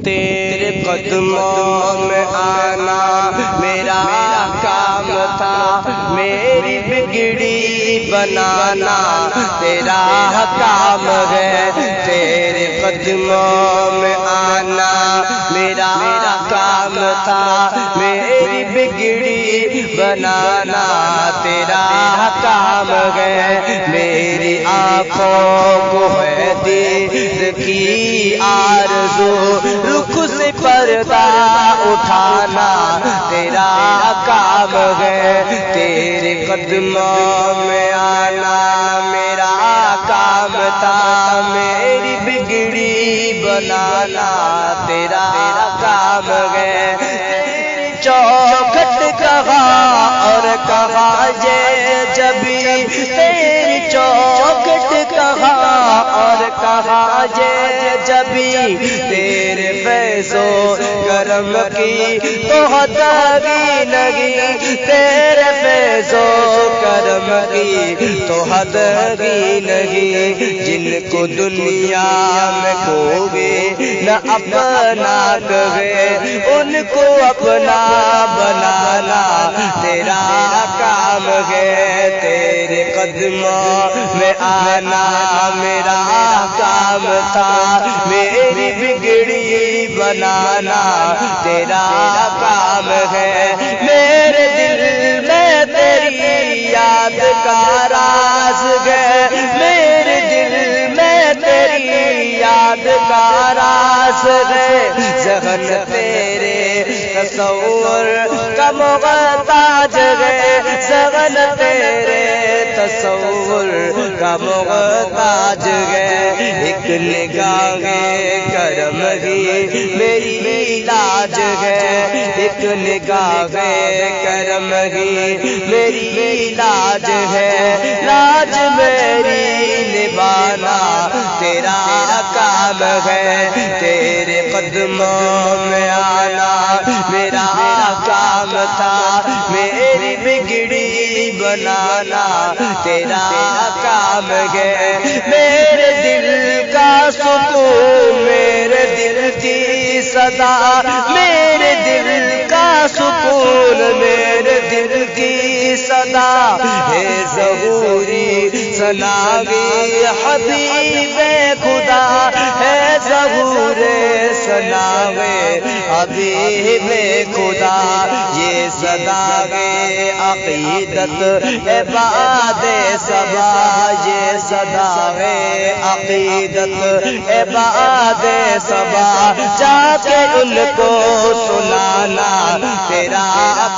تیرے قدموں میں آنا میرا کام تھا، میری بگڑی بنانا تیرا کام ہے۔ تیرے قدموں میں آنا میرا کام تھا، میری بگڑی بنانا تیرا کام ہے۔ میری آنکھوں کو ہے دید کی آرزو، رخ سے پردہ اٹھانا تیرا کام ہے۔ تیرے قدموں میں آنا میرا کام تھا، میری بگڑی بنانا تیرا کام ہے۔ تیری چوکھٹ کہاں اور کہاں یہ جبی، تیری چوکھٹ کہاں اور کہاں یہ جبی، تیرے فیض و کرم کی تو حد ہی نہیں، تیرے فیض و کرم کی تو حد ہی نہیں۔ جن کو دنیا میں کوئی نہ اپنا کہے، ان کو اپنا بنانا تیرا کام ہے۔ تیرے قدموں میں آنا میرا کام تھا، میری بگڑی بنانا تیرا کام ہے۔ میرے دل میں تیری یاد کا راز ہے، میرے دل میں تیری یاد کا راز ہے۔ ذہن تیرے تصور کا محتاج ہے، ذہن تیرے تصور کا محتاج ہے۔ ایک نگاہ کرم ہی میری لاج ہے، ایک نگاہ کرم ہی میری لاج ہے۔ لاج میری نبھانا تیرا کام ہے۔ تیرے قدموں میں آنا میرا کام تھا، میری بگڑی بنانا تیرا کام ہے۔ میرے دل کا سکون، میرے دل کی صدا، میرے دل کا سکون، میرے دل کی صدا ہے ظہوری ثناوی حبیب خدا ہے، ظہور ثناوی حبیب خدا۔ یہ صداوی عقیدت عباد صبا، یہ صداوی عقیدت عباد صبا، جا کے ان کو سنانا تیرا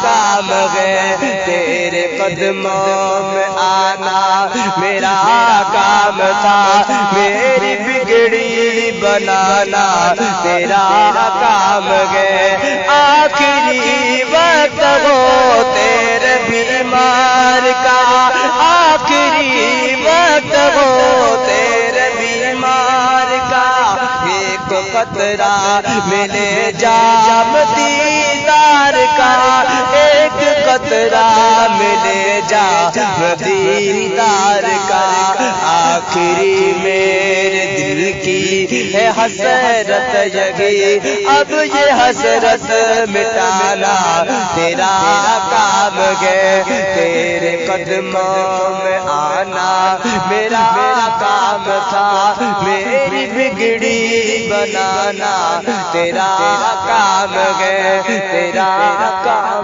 کام ہے۔ تیرے قدموں میں آنا میرا کام تھا، میری بگڑی بنانا تیرا کام ہے۔ آخری وقت ہو تیرے بیمار کا، آخری وقت ہو تیرے بیمار کا، ایک قطرہ ملے جام دیدار کا، ایک قطرہ ملے جام دیدار کا۔ آخری میرے دل کی ہے حسرت یہی، اب یہ حسرت مٹانا تیرا کام ہے۔ تیرے قدموں میں آنا میرا کام تھا، میری بگڑی بنانا تیرا کام ہے، تیرا کام